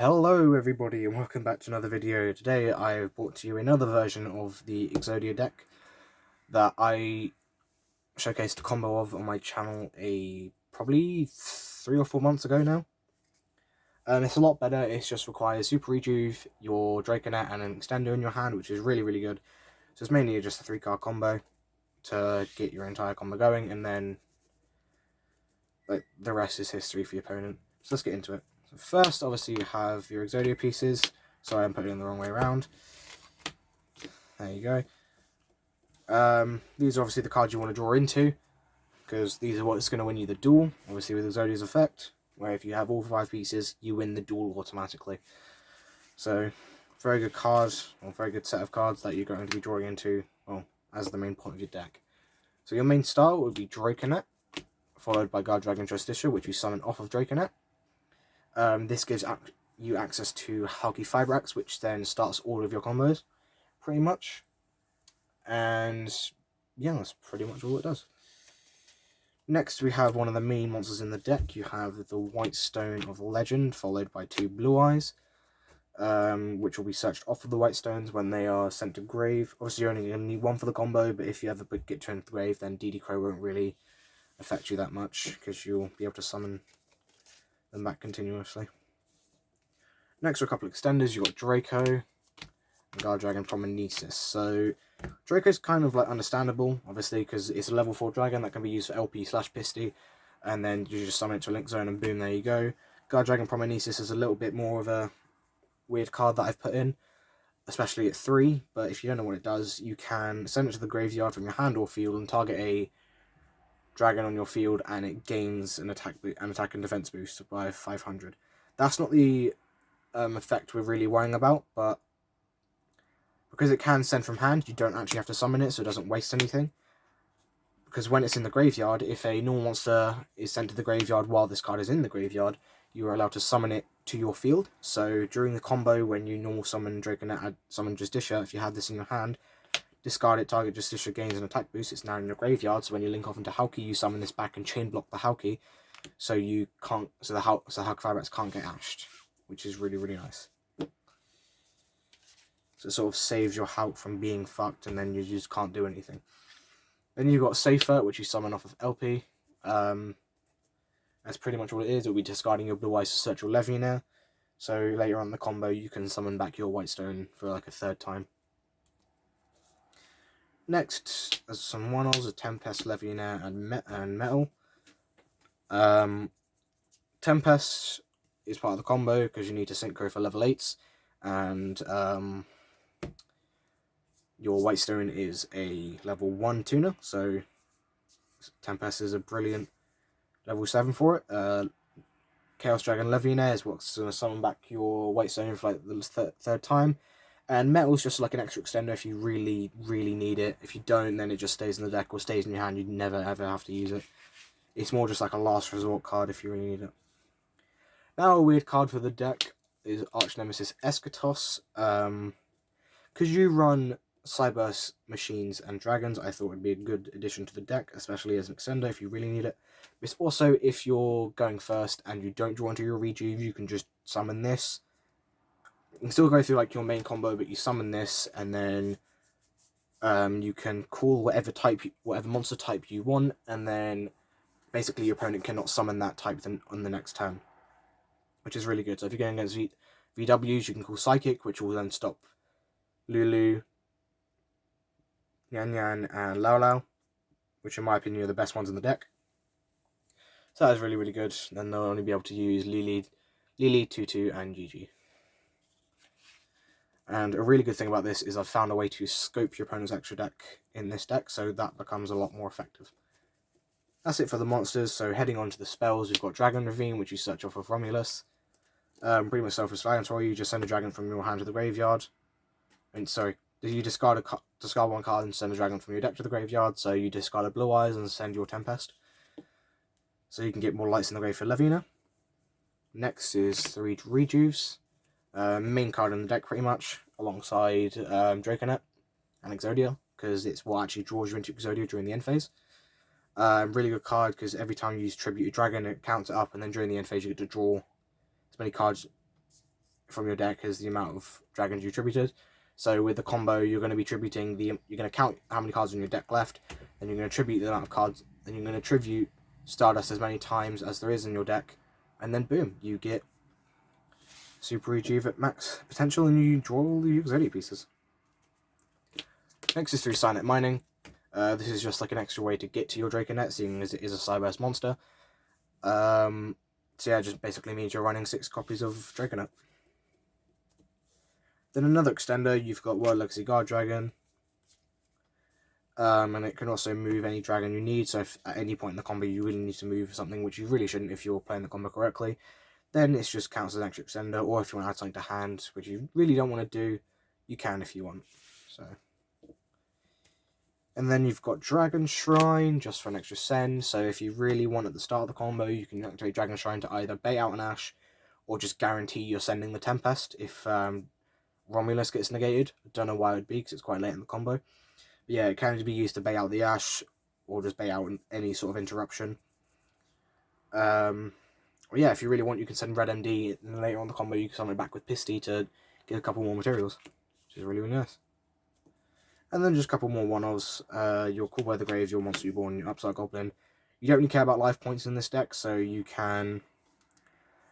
Hello everybody and welcome back to another video. Today I have brought to you another version of the Exodia deck that I showcased a combo of on my channel probably 3 or 4 months ago now. It's a lot better. It just requires super rejuv, your Draconet and an extender in your hand, which is really good. So it's mainly just a 3-card combo to get your entire combo going, and then the rest is history for your opponent. So let's get into it. So first, obviously, you have your Exodia pieces. Sorry, I'm putting it in the wrong way around. There you go. These are obviously the cards you want to draw into, because these are what's going to win you the duel, obviously with Exodia's effect, where if you have all 5 pieces, you win the duel automatically. So, very good card, or very good set of cards that you're going to be drawing into, well, as the main point of your deck. So your main style would be Draconet, followed by Guard Dragon Justiciar, which you summon off of Draconet. This gives you access to Halki Fibrax, which then starts all of your combos, pretty much. And yeah, that's pretty much all it does. Next, we have one of the main monsters in the deck. You have the White Stone of Legend, followed by 2 Blue Eyes, which will be searched off of the White Stones when they are sent to grave. Obviously, you're only going to need 1 for the combo, but if you ever get to the grave, then DD Crow won't really affect you that much, because you'll be able to summon them back continuously. Next are a couple of extenders. You've got Draco and Guard Dragon from Nemesis. So Draco's kind of like understandable, obviously, because it's a level 4 dragon that can be used for LP/Pisty, and then you just summon it to a link zone and boom, there you go. Guard Dragon from Nemesis is a little bit more of a weird card that I've put in, especially at 3, but if you don't know what it does, you can send it to the graveyard from your hand or field and target a dragon on your field, and it gains an attack and defense boost by 500. That's not the effect we're really worrying about, but because it can send from hand, you don't actually have to summon it, so it doesn't waste anything. Because when it's in the graveyard, if a normal monster is sent to the graveyard while this card is in the graveyard, you are allowed to summon it to your field. So during the combo, when you normal summon Draconet, summon Justiciar, if you have this in your hand, discard it, target Justiciar gains an attack boost, it's now in your graveyard, so when you link off into Halki, you summon this back and chain block the Halki, so you can't, so the Halki Firebrats can't get ashed, which is really nice. So it sort of saves your Hulk from being fucked, and then you just can't do anything. Then you've got Safer, which you summon off of LP. That's pretty much all it is. It'll be discarding your Blue Eyes to search your Legionnaire. So later on in the combo, you can summon back your White Stone for like a 3rd time. Next, there's some one-offs, a Tempest, Legionnaire, and Metal. Tempest is part of the combo because you need to synchro for level 8s, and your White Stone is a level 1 tuner, so Tempest is a brilliant level 7 for it. Chaos Dragon Legionnaire is what's going to summon back your White Stone for like the 3rd time. And Metal's just like an extra extender if you really need it. If you don't, then it just stays in the deck or stays in your hand. You'd never ever have to use it. It's more just like a last resort card if you really need it. Now a weird card for the deck is Arch Nemesis Eschatos. Because you run Cyburst machines and dragons, I thought it would be a good addition to the deck, especially as an extender if you really need it. It's also, if you're going first and you don't draw into your rejuv, you can just summon this. You can still go through like your main combo, but you summon this, and then you can call whatever monster type you want, and then basically your opponent cannot summon that type on the next turn, which is really good. So if you're going against VWs, you can call Psychic, which will then stop Lulu, Yan Yan, and Lao Lao, which in my opinion are the best ones in the deck. So that is really good. Then they'll only be able to use Lily, Tutu, and Gigi. And a really good thing about this is I've found a way to scope your opponent's extra deck in this deck, so that becomes a lot more effective. That's it for the monsters. So heading on to the spells, we've got Dragon Ravine, which you search off of Romulus. Pretty much self-explanatory. You just send a dragon from your hand to the graveyard. You discard 1 card and send a dragon from your deck to the graveyard, so you discard a Blue Eyes and send your Tempest. So you can get more lights in the grave for Levina. Next is 3 Rejuvs. Main card in the deck pretty much, alongside Draconet and Exodia, because it's what actually draws you into Exodia during the end phase. Really good card, because every time you use Tribute to Dragon, it counts it up, and then during the end phase you get to draw as many cards from your deck is the amount of dragons you tributed. So with the combo, you're going to be tributing you're going to count how many cards on your deck left, then you're going to tribute the amount of cards, then you're going to tribute Stardust as many times as there is in your deck, and then boom, you get Super Rejuve at max potential, and you draw all the Exodia pieces. Next is through Signet Mining. This is just like an extra way to get to your Draconet, seeing as it is a Cyberse monster. So yeah, it just basically means you're running 6 copies of Draconet. Then another extender, you've got World Legacy Guard Dragon. And it can also move any dragon you need, so if at any point in the combo you really need to move something, which you really shouldn't if you're playing the combo correctly, then it just counts as an extra extender, or if you want to add something to hand, which you really don't want to do, you can if you want. So, and then you've got Dragon Shrine, just for an extra send, so if you really want at the start of the combo, you can activate Dragon Shrine to either bait out an Ash, or just guarantee you're sending the Tempest if Romulus gets negated. I don't know why it would be, because it's quite late in the combo. But yeah, it can be used to bait out the Ash, or just bait out any sort of interruption. Well, yeah, if you really want, you can send Red MD, and later on the combo you can summon it back with Pisty to get a couple more materials, which is really, really nice. And then just a couple more one-offs. Your Call by the Grave, your Monster Reborn, your Upside Goblin. You don't really care about life points in this deck, so you can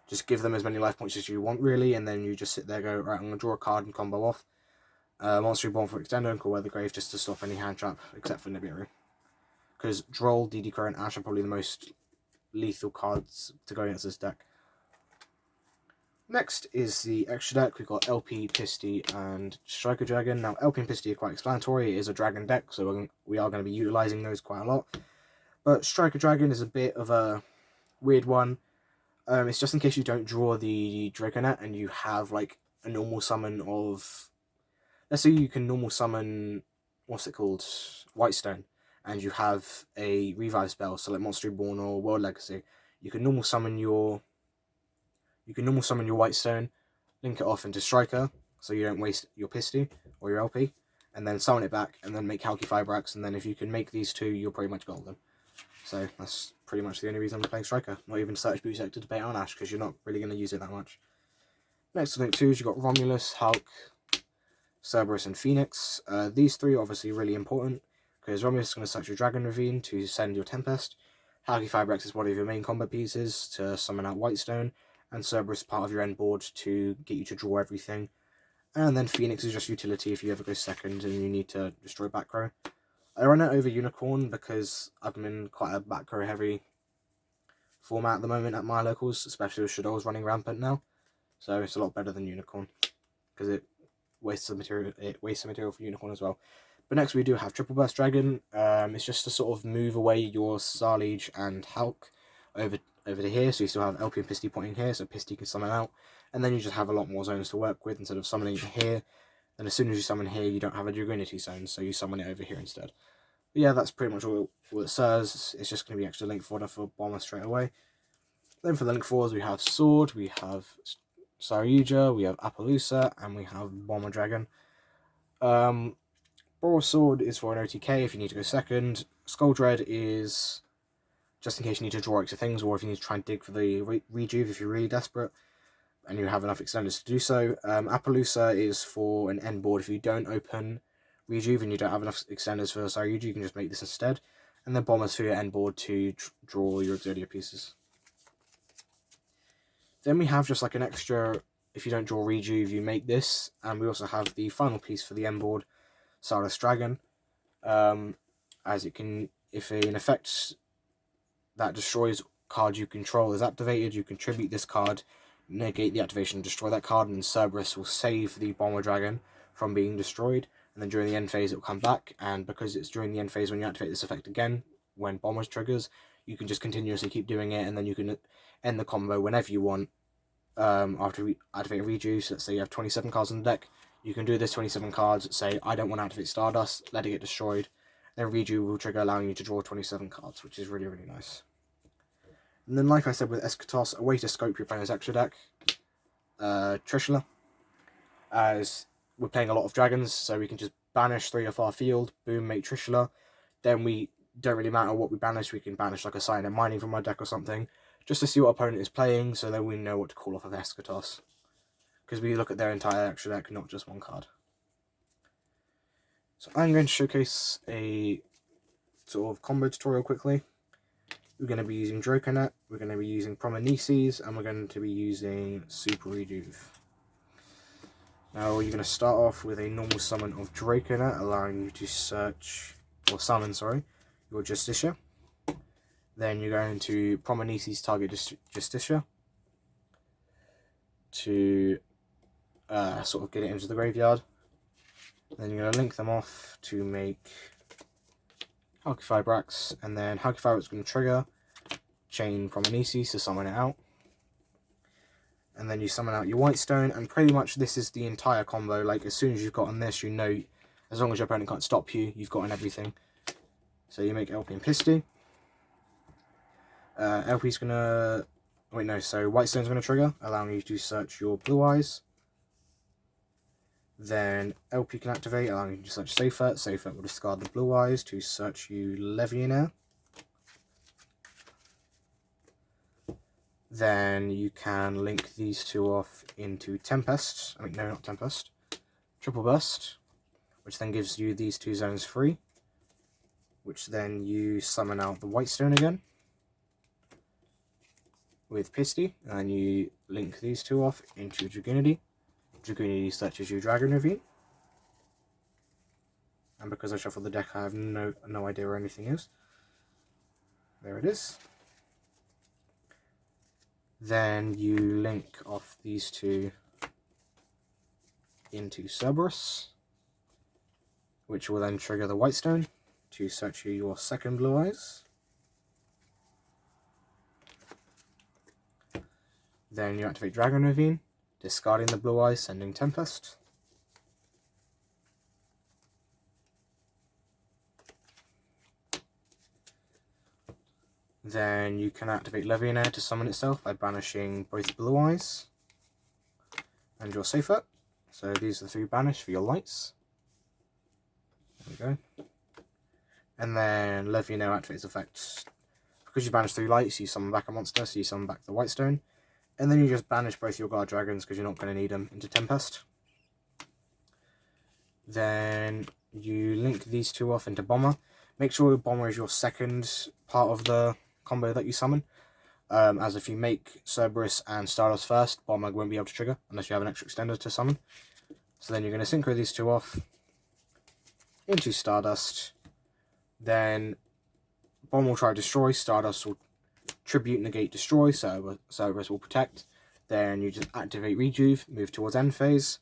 just give them as many life points as you want, really, and then you just sit there, go, right, I'm going to draw a card and combo off. Monster Reborn for Extender and Call by the Grave just to stop any hand trap, except for Nibiru. Because Droll, DD Crow, and Ash are probably the most lethal cards to go against this deck. Next is the extra deck. We've got LP, Pisty, and Striker Dragon. Now, LP and Pisty are quite explanatory. It is a dragon deck, so we are going to be utilising those quite a lot. But Striker Dragon is a bit of a weird one. It's just in case you don't draw the Draconet and you have like a normal summon of... Let's say you can normal summon, what's it called? Whitestone. And you have a revive spell, so like Monster Reborn or World Legacy. You can normal summon your Whitestone, link it off into Striker, so you don't waste your Pisty or your LP, and then summon it back, and then make Halki Fibrax, and then if you can make these two, you're pretty much golden. So that's pretty much the only reason I'm playing Striker. Not even Search Boot Sector to bait on Ash, because you're not really going to use it that much. Next to Link 2 is you've got Romulus, Hulk, Cerberus, and Phoenix. These three are obviously really important, because Romulus is going to search your Dragon Ravine to send your Tempest. Halki Fibrax is one of your main combo pieces to summon out Whitestone, and Cerberus is part of your end board to get you to draw everything. And then Phoenix is just utility if you ever go second and you need to destroy back row. I run it over Unicorn because I'm in quite a back row heavy format at the moment at my locals, especially with Shadows running rampant now. So it's a lot better than Unicorn because it wastes the material. It wastes the material for Unicorn as well. But next we do have Triple Burst Dragon. It's just to sort of move away your Sarliege and Hulk over to here, so you still have LP and Pisty pointing here, so Pisty can summon out, and then you just have a lot more zones to work with instead of summoning it here. Then as soon as you summon here, you don't have a Dragonity zone, so you summon it over here instead. But yeah, that's pretty much all it says. It's just going to be extra link fodder for Bomber straight away. Then for the link 4s, we have Sword, we have Saryuja, we have Appaloosa, and we have Bomber Dragon. Boros Sword is for an OTK if you need to go second. Skull Dread is just in case you need to draw extra things, or if you need to try and dig for the rejuve if you're really desperate and you have enough extenders to do so. Appaloosa is for an end board if you don't open rejuve and you don't have enough extenders for Saryuja, you can just make this instead. And then Bomber's for your end board to draw your Exodia pieces. Then we have just like an extra, if you don't draw rejuve, you make this. And we also have the final piece for the end board, Stardust Dragon. As it can, if an effect that destroys cards you control is activated, you contribute this card, negate the activation, destroy that card, and Cerberus will save the Bomber Dragon from being destroyed. And then during the end phase it will come back, and because it's during the end phase when you activate this effect again, when Bombers triggers, you can just continuously keep doing it, and then you can end the combo whenever you want. After we activate a rejuice, let's say you have 27 cards in the deck, you can do this 27 cards, say I don't want to activate Stardust, let it get destroyed, then rejuice will trigger, allowing you to draw 27 cards, which is really, really nice. And then, like I said with Eschatos, a way to scope your opponent's extra deck, Trishula, as we're playing a lot of dragons, so we can just banish 3 off our field, boom, make Trishula, then we don't really matter what we banish, we can banish like a Signet Mining from our deck or something, just to see what opponent is playing, so then we know what to call off of Eschatos. because we look at their entire extra deck, not just one card. So I'm going to showcase a sort of combo tutorial quickly. We're going to be using Draconet, we're going to be using Nemesis, and we're going to be using Super Rejuv. Now you're going to start off with a normal summon of Draconet, allowing you to search, or summon, sorry, your Justicia. Then you're going to Nemesis target Justicia to sort of get it into the graveyard. Then you're going to link them off to make Hulky Fibrax, and then Hulky Fibrax is going to trigger, chain Nemesis to summon it out. And then you summon out your Whitestone, and pretty much this is the entire combo. Like, as soon as you've gotten this, you know, as long as your opponent can't stop you, you've gotten everything. So you make LP and Pisty. LP's gonna... Wait, no, so Whitestone's gonna trigger, allowing you to search your Blue Eyes. Then LP can activate, allowing you to search Safet. Safet will discard the Blue Eyes to search you Levianer. Then you can link these two off into Tempest. I mean, no, not Tempest. Triple Burst, which then gives you these two zones free. Which then you summon out the Whitestone again with Pisty, and you link these two off into Dragunity. Dragunity searches you Dragon Ravine. And because I shuffled the deck, I have no idea where anything is. There it is. Then you link off these two into Cerberus, which will then trigger the Whitestone to search you your second Blue Eyes. Then you activate Dragon Ravine, discarding the Blue Eyes, sending Tempest. Then you can activate Levianer to summon itself by banishing both Blue Eyes and your Safet. So these are the three banished for your lights. There we go. And then Levianer activates effect. Because you banish 3 lights, you summon back a monster, so you summon back the Whitestone. And then you just banish both your Guard Dragons because you're not going to need them into Tempest. Then you link these two off into Bomber. Make sure Bomber is your second part of the combo that you summon. As if you make Cerberus and Stardust first, Bomber won't be able to trigger unless you have an extra extender to summon. So then you're going to synchro these two off into Stardust. Then Bomber will try to destroy, Stardust will tribute, negate, destroy, so Cerberus will protect. Then you just activate Rejuv, move towards end phase.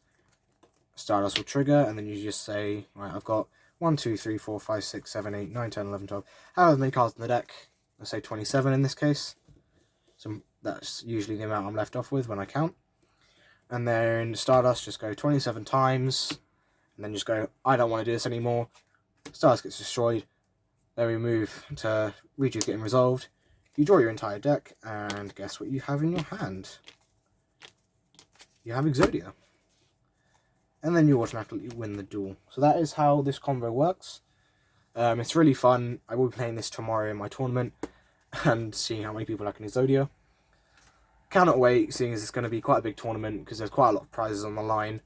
Stardust will trigger, and then you just say, right, I've got 1, 2, 3, 4, 5, 6, 7, 8, 9, 10, 11, 12. However many cards in the deck. Let's say 27 in this case. So that's usually the amount I'm left off with when I count. And then Stardust just go 27 times. And then just go, I don't want to do this anymore. Stardust gets destroyed. Then we move to Rejuv getting resolved. You draw your entire deck, and guess what you have in your hand? You have Exodia. And then you automatically win the duel. So that is how this combo works. It's really fun. I will be playing this tomorrow in my tournament and seeing how many people like an Exodia. Cannot wait, seeing as it's going to be quite a big tournament because there's quite a lot of prizes on the line.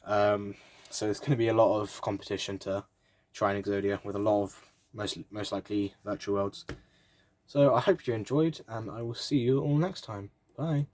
So it's going to be a lot of competition to try an Exodia with a lot of most likely virtual worlds. So I hope you enjoyed, and I will see you all next time. Bye.